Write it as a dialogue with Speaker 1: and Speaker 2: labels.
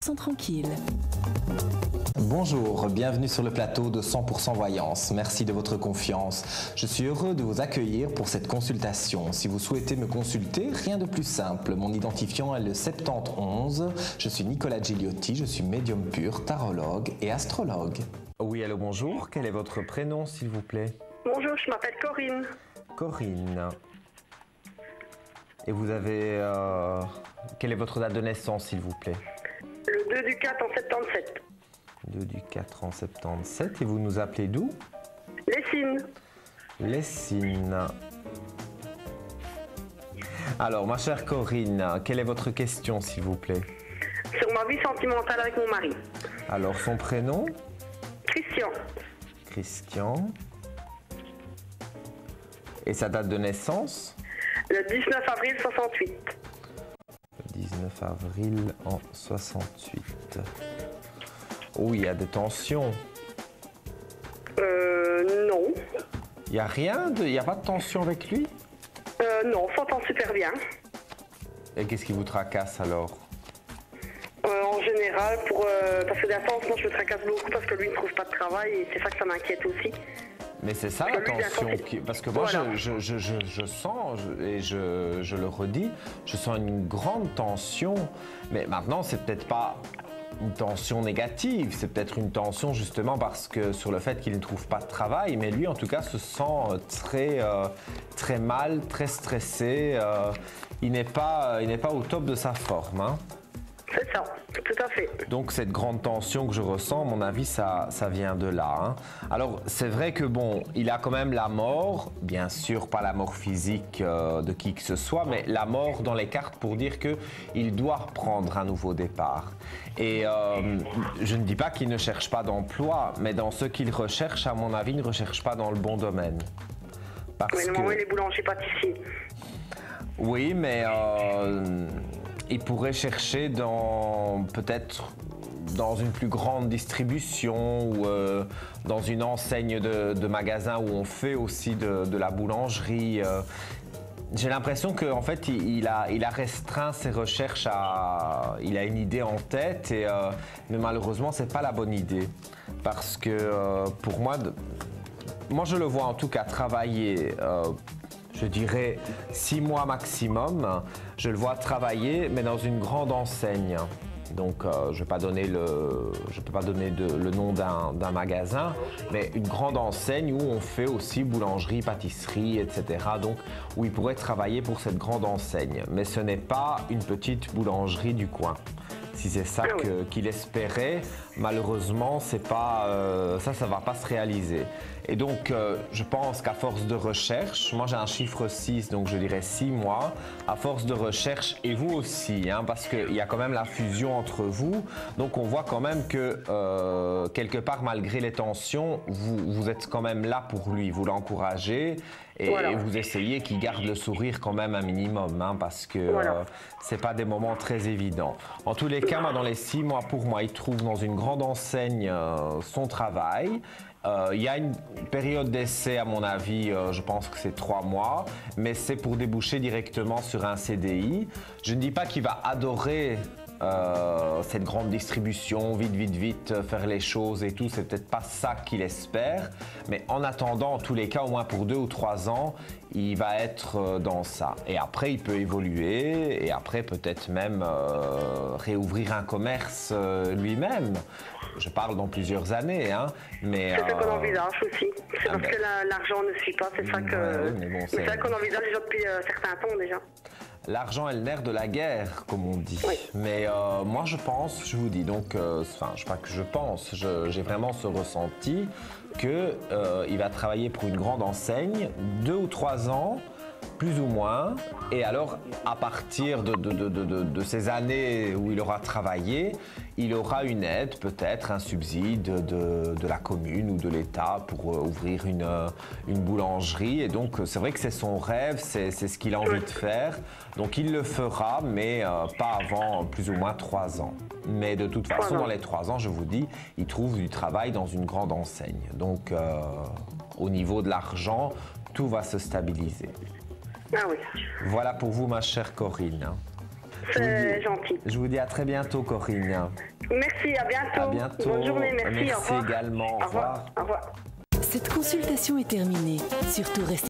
Speaker 1: sont tranquilles.
Speaker 2: Bonjour, bienvenue sur le plateau de 100% Voyance. Merci de votre confiance. Je suis heureux de vous accueillir pour cette consultation. Si vous souhaitez me consulter, rien de plus simple. Mon identifiant est le 71. Je suis Nicolas Gigliotti, je suis médium pur, tarologue et astrologue. Oui, allô, bonjour. Quel est votre prénom, s'il vous plaît?
Speaker 3: Bonjour, je m'appelle Corinne.
Speaker 2: Corinne. Et vous avez... quelle est votre date de naissance, s'il vous plaît?
Speaker 3: Le 2 du 4 en 77.
Speaker 2: 2 du 4 en 77. Et vous nous appelez d'où?
Speaker 3: Lessines.
Speaker 2: Lessines. Alors, ma chère Corinne, quelle est votre question, s'il vous plaît?
Speaker 3: Sur ma vie sentimentale avec mon mari.
Speaker 2: Alors, son prénom?
Speaker 3: Christian.
Speaker 2: Christian. Et sa date de naissance?
Speaker 3: Le 19 avril 68.
Speaker 2: Le 19 avril en 68. Oh, il y a des tensions.
Speaker 3: Non.
Speaker 2: Il n'y a rien il n'y a pas de tension avec lui?
Speaker 3: Non, on s'entend super bien.
Speaker 2: Et qu'est-ce qui vous tracasse alors?
Speaker 3: En général, parce que d'abord, moi je me tracasse beaucoup parce que lui ne trouve pas de travail et c'est ça que ça m'inquiète aussi.
Speaker 2: Mais c'est ça la tension, parce que moi
Speaker 3: voilà.
Speaker 2: je sens, et je le redis, je sens une grande tension, mais maintenant c'est peut-être pas une tension négative, c'est peut-être une tension justement parce que sur le fait qu'il ne trouve pas de travail, mais lui en tout cas se sent très mal, très stressé, il n'est pas au top de sa forme, hein.
Speaker 3: C'est ça, tout à fait.
Speaker 2: Donc cette grande tension que je ressens, à mon avis, ça vient de là, hein. Alors c'est vrai que bon, il a quand même la mort, bien sûr pas la mort physique de qui que ce soit, mais la mort dans les cartes pour dire qu'il doit reprendre un nouveau départ. Et je ne dis pas qu'il ne cherche pas d'emploi, mais dans ce qu'il recherche, à mon avis, il ne recherche pas dans le bon domaine.
Speaker 3: Mais normalement il est boulanger-pâtissier.
Speaker 2: Oui, mais... il pourrait chercher peut-être dans une plus grande distribution ou dans une enseigne de magasin où on fait aussi de la boulangerie. J'ai l'impression qu'en fait, il a restreint ses recherches il a une idée en tête, mais malheureusement, c'est pas la bonne idée. Parce que pour moi, je le vois en tout cas travailler... je dirais 6 mois maximum, je le vois travailler, mais dans une grande enseigne. Donc, je ne peux pas donner le nom d'un magasin, mais une grande enseigne où on fait aussi boulangerie, pâtisserie, etc. Donc, où il pourrait travailler pour cette grande enseigne. Mais ce n'est pas une petite boulangerie du coin. Si c'est ça qu'il espérait, malheureusement, ça ne va pas se réaliser. Et donc, je pense qu'à force de recherche, moi j'ai un chiffre 6, donc je dirais 6 mois, à force de recherche, et vous aussi, hein, parce qu'il y a quand même la fusion entre vous, donc on voit quand même que quelque part, malgré les tensions, vous êtes quand même là pour lui, vous l'encouragez, et vous essayez qu'il garde le sourire quand même un minimum, hein, parce que c'est pas des moments très évidents. En tous les cas, moi, dans les 6 mois, pour moi, il trouve dans une grande enseigne son travail. Il y a une période d'essai, à mon avis, je pense que c'est 3 mois, mais c'est pour déboucher directement sur un CDI. Je ne dis pas qu'il va adorer cette grande distribution, vite, faire les choses et tout, c'est peut-être pas ça qu'il espère, mais en attendant, en tous les cas, au moins pour 2 ou 3 ans, il va être dans ça. Et après, il peut évoluer, et après, peut-être même réouvrir un commerce lui-même. Je parle dans plusieurs années, hein, mais...
Speaker 3: C'est ça qu'on envisage aussi. C'est parce que l'argent ne suit pas, c'est ça que...
Speaker 2: mais
Speaker 3: c'est ça qu'on envisage déjà depuis certains temps déjà.
Speaker 2: L'argent est le nerf de la guerre, comme on dit.
Speaker 3: Oui.
Speaker 2: Mais moi, je pense, je vous dis, donc, enfin, je sais pas que je pense, j'ai vraiment ce ressenti qu'il va travailler pour une grande enseigne, 2 ou 3 ans, plus ou moins, et alors à partir de ces années où il aura travaillé, il aura une aide, peut-être un subside de la commune ou de l'État pour ouvrir une boulangerie. Et donc c'est vrai que c'est son rêve, c'est ce qu'il a envie de faire. Donc il le fera, mais pas avant plus ou moins 3 ans. Mais de toute façon, dans les 3 ans, je vous dis, il trouve du travail dans une grande enseigne. Donc au niveau de l'argent, tout va se stabiliser.
Speaker 3: Ah oui.
Speaker 2: Voilà pour vous, ma chère Corinne.
Speaker 3: C'est gentil.
Speaker 2: Je vous dis à très bientôt, Corinne.
Speaker 3: Merci, à bientôt.
Speaker 2: À bientôt.
Speaker 3: Bonne journée, merci. Au
Speaker 2: Merci
Speaker 3: revoir.
Speaker 2: également. Au revoir.
Speaker 3: Au revoir.
Speaker 1: Cette consultation est terminée. Surtout restez